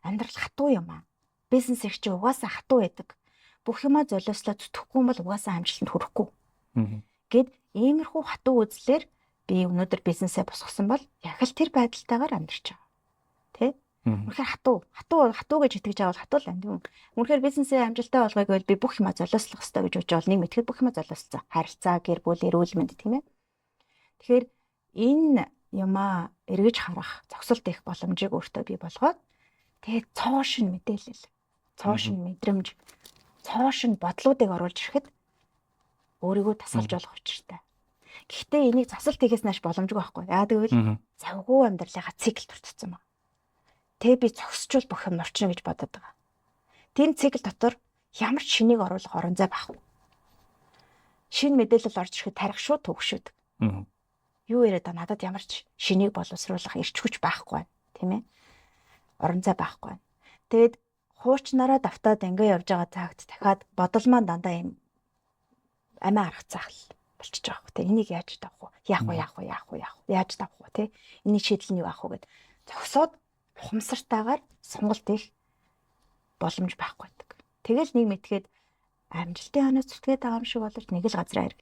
амьдрал хатуу юм аа. Бизнес их чи угаасаа хатуу байдаг. Бүх юмаа золиослоо зүтгэхгүй юм бол угаасаа амжилтанд хүрэхгүй. Гэт иймэрхүү хатуу үзлэр би өнөөдөр бизнесээ босгосон бол яг л тэр байдалтайгаар амьдарч байгаа. Тэ? Үнэхээр хатуу гэж итгэж байгаа бол хатуу л юм. Үнэхээр бизнесээ амжилттай болгоё гэвэл би бүх юмаа золиослох хэрэгтэй гэж бодож нэг мэтгэд бүх юмаа золиослоо. Харилцаа, гэр бүл, эрүүл мэнд тийм ээ. Тэгэхээр энэ юмаа эргэж харах, зогсолт их боломжийг өөртөө бий болгоод тэгээд цоошин мэдээлэл, цоошин мэдрэмж, цоошин бодлуудыг оруулж ирэхэд өөрийгөө тасалж болох учиртай. Гэхдээ энийг засалт хийхээс нааш боломжгүй байхгүй. Яа гэвэл завгүй амьдралынхаа цикл төрчихсөн байна. Тэ би зогсчвол бүх юм орчно гэж бодоод байгаа. Тэр цикл дотор ямар ч шинийг оруулах орон зай байхгүй. Шинэ мэдээлэл орж ирэхэд тарих шууд төгшөд. Юу яриад та надад ямар ч шинийг боловсруулах эрч хүч байхгүй байна, тийм ээ? Орон зай байхгүй байна. Тэгэд хуучнараа давтаад ингээ явж байгаа цагт дахиад бодол маань дандаа юм амиа арах цаахал болчихж байгаа хөө. Энийг яаж давах вэ? Яах вэ? Яаж давах вэ? Тэ? Энийг шийдэл нь юу авах вэ гэд зогсоод ухамсартайгаар сонголт хийх боломж байхгүй байдаг. Тэгэл нэг мэдгээд амжилтын ханаас зүтгээд байгаа юм шиг боловч нэг л газраа ирэх.